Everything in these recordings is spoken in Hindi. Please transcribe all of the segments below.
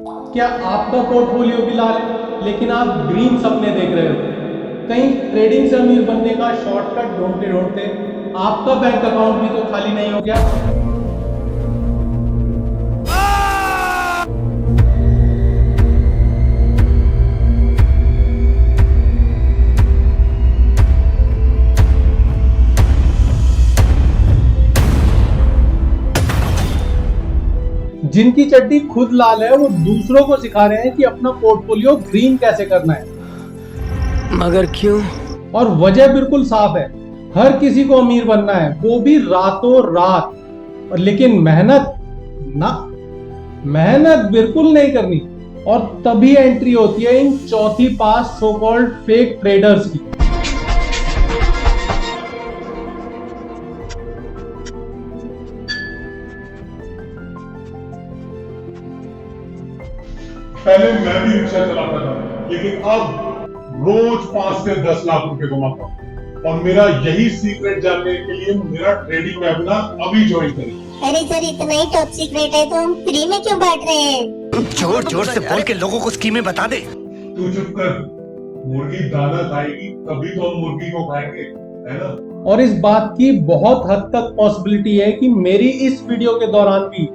क्या आपका पोर्टफोलियो भी लाल है लेकिन आप ग्रीन सपने देख रहे हो? कहीं ट्रेडिंग से अमीर बनने का शॉर्टकट ढूंढते ढूंढते आपका बैंक अकाउंट भी तो खाली नहीं हो गया? जिनकी चड्डी खुद लाल है वो दूसरों को सिखा रहे हैं कि अपना पोर्टफोलियो ग्रीन कैसे करना है। मगर क्यों? और वजह बिल्कुल साफ है, हर किसी को अमीर बनना है, वो भी रातों रात। और लेकिन मेहनत ना, मेहनत बिल्कुल नहीं करनी। और तभी एंट्री होती है इन चौथी पास सो कॉल्ड फेक ट्रेडर्स की। पहले मैं भी रिक्शा चलाता था, लेकिन अब रोज 5 से 10 लाख रुपए कमाता हूँ। और मेरा यही सीक्रेट जानने के लिए मेरा ट्रेडिंग वेबिनार अभी ज्वाइन करें। अरे सर, इतना ही टॉप सीक्रेट है तो हम फ्री में क्यों बांट रहे हैं? जोर जोर से बोल के लोगों को स्कीमें बता दे। तू चुप कर, मुर्गी दाना खाएगी तभी तो हम मुर्गी को खाएंगे, है ना? और इस बात की बहुत हद तक पॉसिबिलिटी है कि मेरी इस वीडियो के दौरान भी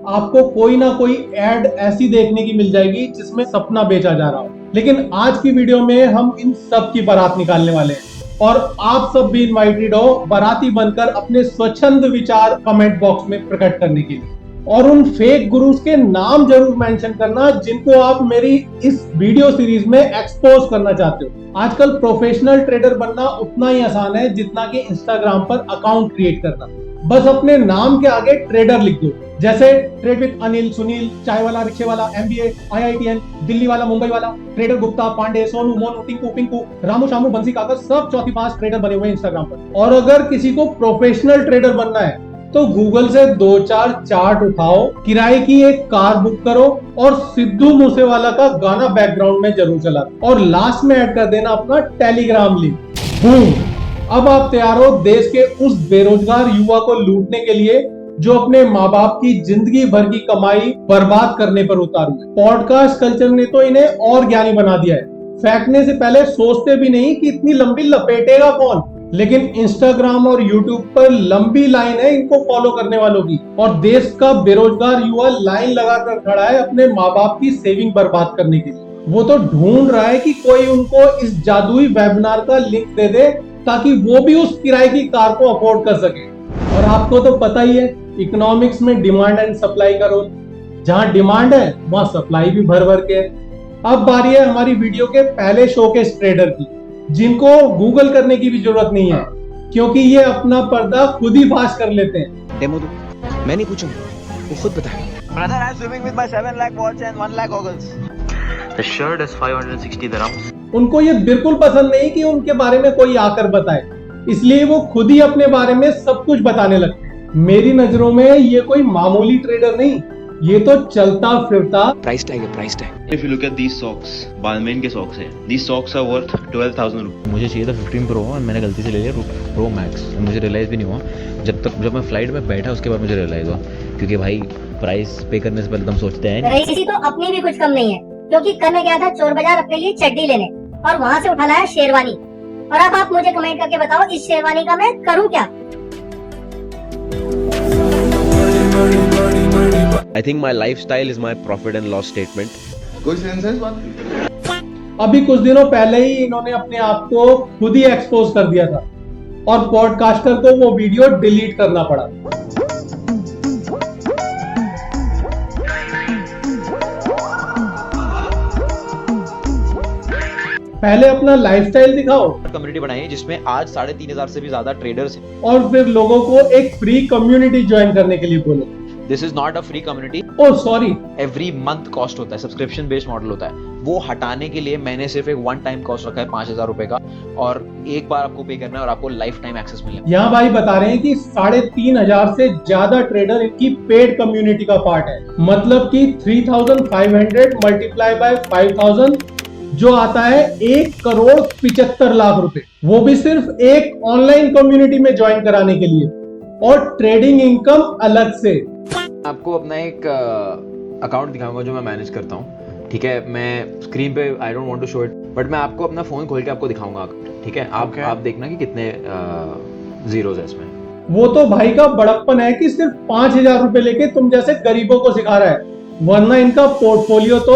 आपको कोई ना कोई एड ऐसी देखने की मिल जाएगी जिसमें सपना बेचा जा रहा हो। लेकिन आज की वीडियो में हम इन सब की बारात निकालने वाले हैं और आप सब भी इनवाइटेड हो बाराती बनकर अपने स्वच्छंद विचार कमेंट बॉक्स में प्रकट करने के लिए। और उन फेक गुरुज के नाम जरूर मेंशन करना जिनको आप मेरी इस वीडियो सीरीज में एक्सपोज करना चाहते हो। आजकल प्रोफेशनल ट्रेडर बनना उतना ही आसान है जितना कि इंस्टाग्राम पर अकाउंट क्रिएट करना। बस अपने नाम के आगे ट्रेडर लिख दो, जैसे ट्रेड विद अनिल, सुनील, चाय वाला, रिक्शे वाला, MBA, IITN, दिल्ली वाला, मुंबई वाला, ट्रेडर गुप्ता, पांडे, सोनू, मोनू, टिंकू, पिंकू, रामू, शामू, बंसी, काकर, सब चौथी पास ट्रेडर बने हुए इंस्टाग्राम पर। और अगर किसी को प्रोफेशनल ट्रेडर बनना है तो गूगल से 2-4 चार्ट उठाओ, किराए की एक कार बुक करो और सिद्धू मूसेवाला का गाना बैकग्राउंड में जरूर चला और लास्ट में ऐड कर देना अपना टेलीग्राम लिंक। बूम! अब आप तैयार हो देश के उस बेरोजगार युवा को लूटने के लिए जो अपने माँ बाप की जिंदगी भर की कमाई बर्बाद करने पर उतारू है। पॉडकास्ट कल्चर ने तो इन्हें और ज्ञानी बना दिया है। फेंकने से पहले सोचते भी नहीं कि इतनी लंबी लपेटेगा कौन। लेकिन इंस्टाग्राम और यूट्यूब पर लंबी लाइन है इनको फॉलो करने वालों की और देश का बेरोजगार युवा लाइन लगाकर खड़ा है अपने माँ बाप की सेविंग बर्बाद करने के लिए। वो तो ढूंढ रहा है कि कोई उनको इस जादुई वेबिनार का लिंक दे दे ताकि वो भी उस किराए की कार को अफोर्ड कर सके। और आपको तो पता ही है इकोनॉमिक्स में डिमांड एंड सप्लाई का रोल, जहां डिमांड है वहां सप्लाई भी भर भर के है। अब बारी है हमारी वीडियो के पहले शोकेस ट्रेडर की, जिनको गूगल करने की भी जरूरत नहीं है क्योंकि ये अपना पर्दा खुद ही फाश कर लेते हैं। डेमो दो, मैं नहीं पूछूंगा, वो खुद बताए। Brother, I'm swimming with my 7 lakh watch and 1 lakh goggles. The shirt is 560 dirhams. उनको ये बिल्कुल पसंद नहीं कि उनके बारे में कोई आकर बताए, इसलिए वो खुद ही अपने बारे में सब कुछ बताने लगते हैं। मेरी नजरों में ये कोई मामूली ट्रेडर नहीं, ये तो चलता फिरता प्राइस टैग है, price tag. If you look at these socks, Balmain के socks हैं. These socks are worth 12,000 rupees. मुझे चाहिए था 15 प्रो और मैंने गलती से ले लिया प्रो मैक्स। मुझे रियलाइज़ भी नहीं हुआ जब मैं फ्लाइट में बैठा उसके बाद मुझे रियलाइज़ हुआ, क्योंकि भाई प्राइस पे करने से पहले तो हम सोचते हैं। रईसी तो अपनी भी कुछ कम नहीं है, क्योंकि कल मैं गया था चोर बाजार अपने लिए चड्डी लेने और वहाँ से उठा लाया शेरवानी। और अब आप मुझे कमेंट करके बताओ इस शेरवानी का मैं करूँ क्या? I think my lifestyle is my profit and loss statement. कोई सेंस है इस बात की? अभी कुछ दिनों पहले ही इन्होंने अपने आप को खुद ही एक्सपोज कर दिया था और पॉडकास्टर को वो वीडियो डिलीट करना पड़ा। पहले अपना लाइफस्टाइल दिखाओ, कम्युनिटी बनाई है जिसमें आज 3,500 से भी ज्यादा ट्रेडर्स हैं। और फिर लोगों को एक फ्री कम्युनिटी ज्वाइन करने के लिए बोलो। This is not a free community. Oh sorry, every month cost होता है, सब्सक्रिप्शन बेस्ड मॉडल होता है। वो हटाने के लिए मैंने सिर्फ एक वन टाइम कॉस्ट रखा है 5,000 रुपए का, और एक बार आपको पे करना है और आपको लाइफ टाइम एक्सेस मिलेगा। यहाँ भाई बता रहे हैं कि 3,500 से ज्यादा ट्रेडर इनकी पेड कम्युनिटी का पार्ट है। मतलब कि 3,500 मल्टीप्लाई बाय 5,000 जो आता है 1,75,00,000 रुपए, वो भी सिर्फ एक ऑनलाइन कम्युनिटी में ज्वाइन कराने के लिए, और ट्रेडिंग इनकम अलग से। आपको अपना एक अकाउंट दिखाऊंगा जो मैं मैनेज करता हूँ, ठीक है। मैं स्क्रीन पे I don't want to show it, but मैं आपको अपना फोन खोल के आपको दिखाऊंगा, ठीक है। आप देखना कि कितने जीरोस है इसमें। वो तो भाई का बड़प्पन है कि सिर्फ 5,000 रुपए लेके तुम जैसे गरीबों को सिखा रहा है, वरना इनका पोर्टफोलियो तो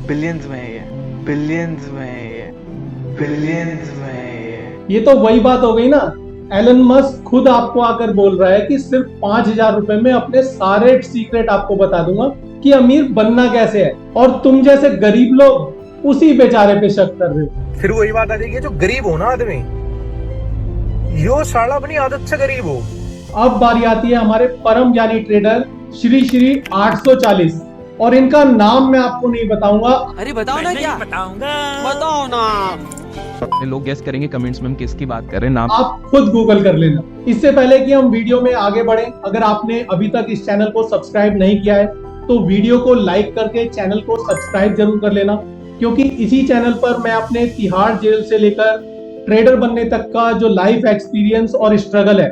बिलियंस में है ये, बिलियंस में है ये, बिलियंस में है ये तो वही बात हो गई ना। एलन मस्क खुद आपको आकर बोल रहा है कि सिर्फ 5,000 रुपए में अपने सारे सीक्रेट आपको बता दूंगा कि अमीर बनना कैसे है, और तुम जैसे गरीब लोग उसी बेचारे पे शक कर रहे हो। फिर वही बात आ जाएगी, जो गरीब हो ना आदमी, यो साला अपनी आदत से गरीब हो। अब बारी आती है हमारे परम ज्ञानी ट्रेडर श्री श्री 840, और इनका नाम मैं आपको नहीं बताऊंगा। अरे बताओ ना, क्या बताऊंगा, बताओ ना। लोग गेस करेंगे कमेंट्स में हम किसकी बात कर रहे हैं, नाम आप खुद गूगल कर लेना। इससे पहले कि हम वीडियो में आगे बढ़े, अगर आपने अभी तक इस चैनल को सब्सक्राइब नहीं किया है तो वीडियो को लाइक करके चैनल को सब्सक्राइब जरूर कर लेना, क्योंकि इसी चैनल पर मैं अपने तिहाड़ जेल से लेकर ट्रेडर बनने तक का जो लाइफ एक्सपीरियंस और स्ट्रगल है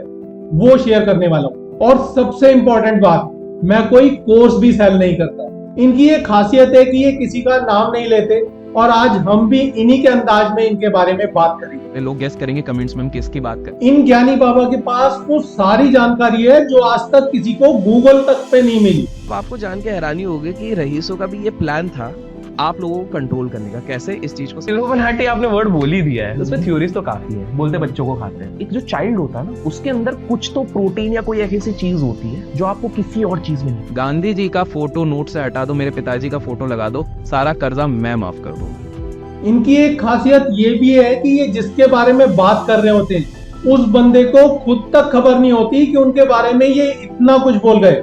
वो शेयर करने वाला हूँ। और सबसे इंपॉर्टेंट बात, मैं कोई कोर्स भी सेल नहीं करता। इनकी ये खासियत है कि ये किसी का नाम नहीं लेते, और आज हम भी इन्हीं के अंदाज में इनके बारे में बात करेंगे। लोग गेस करेंगे कमेंट्स में हम किसकी बात कर। इन ज्ञानी बाबा के पास वो सारी जानकारी है जो आज तक किसी को गूगल तक पे नहीं मिली। आपको जान के हैरानी होगी कि रईसों का भी ये प्लान था आप लोगों को कंट्रोल करने का, कैसे इस चीज को। इल्यूमिनाटी आपने वर्ड बोल ही दिया है, उसमें थ्योरीज तो काफी है। बोलते बच्चों को खाते हैं, एक जो चाइल्ड होता है ना, उसके अंदर कुछ तो प्रोटीन या कोई ऐसी चीज होती है जो आपको किसी और चीज में नहीं। गांधी जी का फोटो नोट से हटा दो, मेरे पिताजी का फोटो लगा दो, सारा कर्जा मैं माफ कर दूंगा। इनकी एक खासियत ये भी है कि ये जिसके बारे में बात कर रहे होते हैं उस बंदे को खुद तक खबर नहीं होती कि उनके बारे में ये इतना कुछ बोल गए।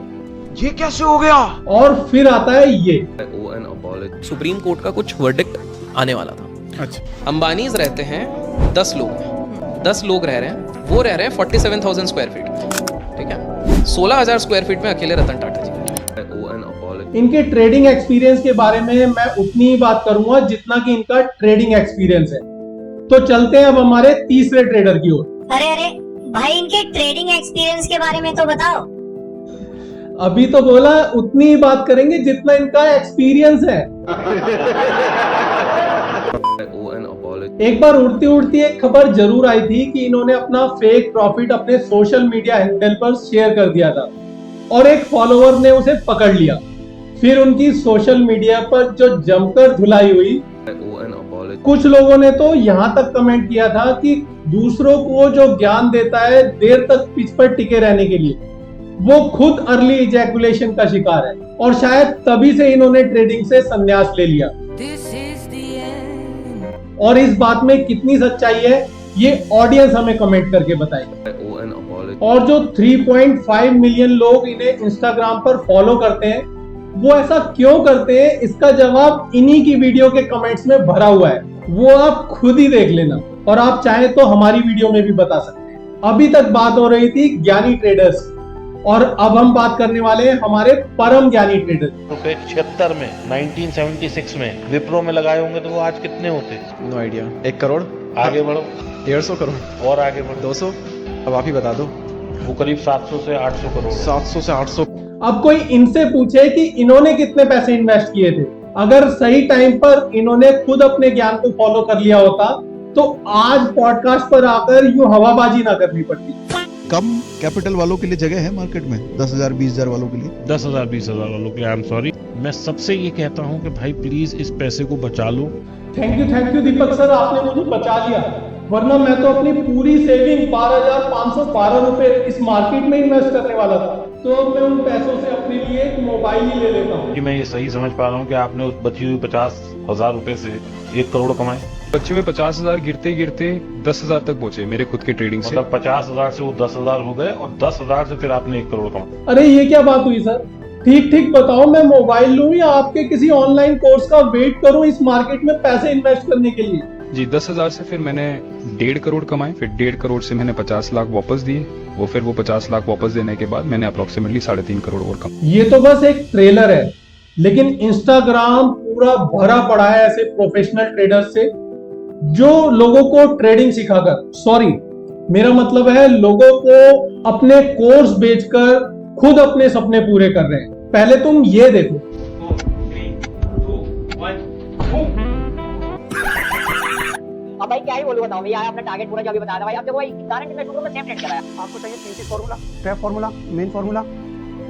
ये कैसे हो गया? और फिर आता है ये सुप्रीम कोर्ट का कुछ वर्डिक्ट आने वाला था। अच्छा, अंबानीज रहते हैं 10 लोग, 10 लोग रह रहे हैं, वो रह रहे हैं 47,000 स्क्वायर फीट, ठीक है। 16,000 स्क्वायर फीट में अकेले रतन टाटा जी। इनके ट्रेडिंग एक्सपीरियंस के बारे में मैं उतनी ही बात करूंगा जितना कि इनका ट्रेडिंग एक्सपीरियंस है। तो चलते हैं अब हमारे तीसरे ट्रेडर की ओर। अरे अरे भाई, इनके ट्रेडिंग एक्सपीरियंस के बारे में तो बताओ। अभी तो बोला उतनी ही बात करेंगे जितना इनका एक्सपीरियंस है। एक बार उड़ती उड़ती एक खबर जरूर आई थी कि इन्होंने अपना फेक प्रॉफिट अपने सोशल मीडिया हैंडल पर शेयर कर दिया था, और एक फॉलोवर ने उसे पकड़ लिया। फिर उनकी सोशल मीडिया पर जो जमकर धुलाई हुई, कुछ लोगों ने तो यहाँ तक कमेंट किया था कि दूसरों को जो ज्ञान देता है देर तक पिच पर टिके रहने के लिए, वो खुद अर्ली इजैकुलेशन का शिकार है, और शायद तभी से इन्होंने ट्रेडिंग से संन्यास ले लिया। और इस बात में कितनी सच्चाई है ये ऑडियंस हमें कमेंट करके बताएगी। और जो 3.5 मिलियन लोग इन्हें इंस्टाग्राम पर फॉलो करते हैं, वो ऐसा क्यों करते हैं, इसका जवाब इन्हीं की वीडियो के कमेंट्स में भरा हुआ है। वो आप खुद ही देख लेना, और आप चाहें तो हमारी वीडियो में भी बता सकते हैं। अभी तक बात हो रही थी ज्ञानी ट्रेडर्स, और अब हम बात करने वाले हैं हमारे परम ज्ञानी ट्रेडर। रुपए 76 में 1976 में विप्रो में लगाए होंगे तो वो आज कितने होते? No idea. 1 करोड़? आगे बढ़ो। 150 करोड़? और आगे बढ़ो। 200? अब आप ही बता दो। वो करीब 700 से 800 करोड़। 700 से 800। अब कोई इनसे पूछे कि इन्होंने कितने पैसे इन्वेस्ट किए थे, अगर सही टाइम पर इन्होंने खुद अपने ज्ञान को फॉलो कर लिया होता तो आज पॉडकास्ट पर आकर यूं हवाबाजी ना करनी पड़ती। कम कैपिटल वालों के लिए जगह है मार्केट में, 10,000 20,000 वालों के लिए, 10,000 20,000 वालों के लिए। आई एम सॉरी, मैं सबसे ये कहता हूँ कि भाई प्लीज इस पैसे को बचा लो। थैंक यू दीपक सर, आपने मुझे बचा लिया, वरना मैं तो अपनी पूरी सेविंग 12,512 रुपए इस मार्केट में इन्वेस्ट करने वाला था। तो अब मैं उन पैसों से अपने लिए एक मोबाइल ही ले लेता हूँ। मैं ये सही समझ पा रहा हूँ कि आपने उस बची हुई 50,000 रुपए से 1 करोड़ कमाए। बच्चे में 50,000 गिरते गिरते 10,000 तक पहुंचे मेरे खुद के ट्रेडिंग से। मतलब 50,000 से वो 10,000 हो गए, और 10,000 से फिर आपने 1 करोड़ कमाया। अरे ये क्या बात हुई सर, ठीक बताओ, मैं मोबाइल लूं या आपके किसी ऑनलाइन कोर्स का वेट करूं इस मार्केट में पैसे इन्वेस्ट करने के लिए? जी, 10,000 से फिर मैंने 1.5 करोड़ कमाए, फिर 1.5 करोड़ से मैंने 50 लाख वापस दिए, फिर वो 50 लाख वापस देने के बाद मैंने अप्रोक्सीमेटली 3.5 करोड़ और कमाए। ये तो बस एक ट्रेलर है, लेकिन इंस्टाग्राम पूरा भरा पड़ा है ऐसे प्रोफेशनल ट्रेडर्स से जो लोगों को ट्रेडिंग सिखाकर, सॉरी मेरा मतलब है लोगों को अपने कोर्स बेचकर खुद अपने सपने पूरे कर रहे हैं। पहले तुम ये देखो, अब भाई क्या ही बोलूं, बताओ भैया अपना टारगेट पूरा जो अभी बताया था भाई। अब देखो भाई गारंटी इन्वेस्टमेंट में सेम ट्रेड कराया। आपको चाहिए 3-6 formula, trap formula, main formula,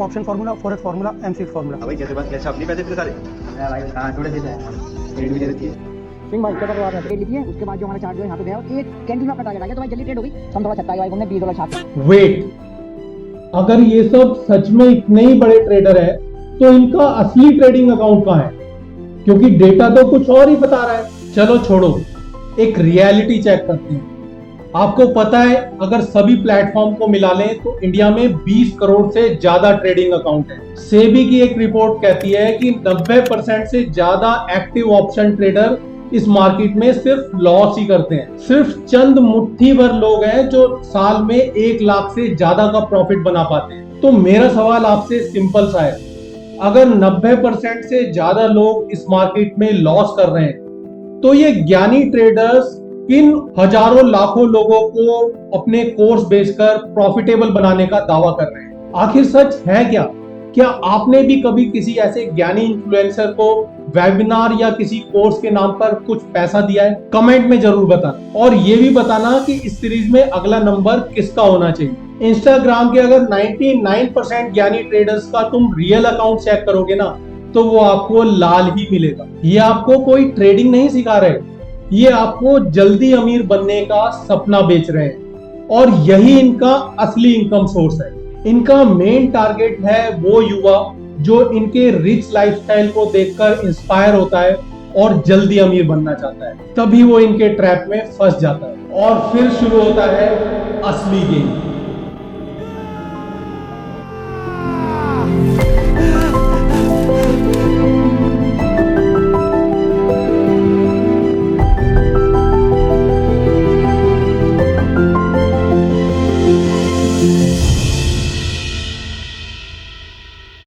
option formula, forex formula, MCX formula. भाई कैसे बात कैसे अपनी पैसे फिर सारे भाई हां थोड़े देते हैं, रेट भी दे देती है। सिंह भाई क्या कर रहे हो आप? ट्रेड लीजिए, उसके बाद जो हमारा चार्ट जो यहां पे गया एक कैंडी में अपना टारगेट आ गया तो भाई जल्दी ट्रेड हो गई। हम थोड़ा छक्का भाई हमने $20 छापा। वेट, अगर ये सब सच में इतने ही बड़े ट्रेडर है तो इनका असली ट्रेडिंग अकाउंट कहां है? क्योंकि डेटा तो कुछ और ही बता रहा है। चलो छोड़ो, एक रियलिटी चेक करते हैं। आपको पता है अगर सभी प्लेटफॉर्म को मिला लें तो इंडिया में 20 करोड़ से ज्यादा ट्रेडिंग अकाउंट है। सेबी की एक रिपोर्ट कहती है कि 90% से ज्यादा एक्टिव ऑप्शन ट्रेडर इस मार्केट में सिर्फ लॉस ही करते हैं। सिर्फ चंद मुट्ठी भर लोग हैं जो साल में 1 लाख से ज्यादा का प्रॉफिट बना पाते हैं। तो मेरा सवाल आपसे सिंपल सा है, अगर 90% से ज्यादा लोग इस मार्केट में लॉस कर रहे हैं तो ये ज्ञानी ट्रेडर्स किन हजारों लाखों लोगों को अपने कोर्स बेचकर प्रॉफिटेबल बनाने का दावा कर रहे हैं? आखिर सच है क्या? क्या आपने भी कभी किसी ऐसे ज्ञानी इन्फ्लुएंसर को वेबिनार या किसी कोर्स के नाम पर कुछ पैसा दिया है? कमेंट में जरूर बताना और ये भी बताना कि इस सीरीज में अगला नंबर किसका होना चाहिए। इंस्टाग्राम के अगर 99% ज्ञानी ट्रेडर्स का तुम रियल अकाउंट चेक करोगे ना तो वो आपको लाल ही मिलेगा। ये आपको कोई ट्रेडिंग नहीं सिखा रहे, ये आपको जल्दी अमीर बनने का सपना बेच रहे हैं और यही इनका असली इनकम सोर्स है। इनका मेन टारगेट है वो युवा जो इनके रिच लाइफस्टाइल को देखकर इंस्पायर होता है और जल्दी अमीर बनना चाहता है। तभी वो इनके ट्रैप में फंस जाता है और फिर शुरू होता है असली गेम।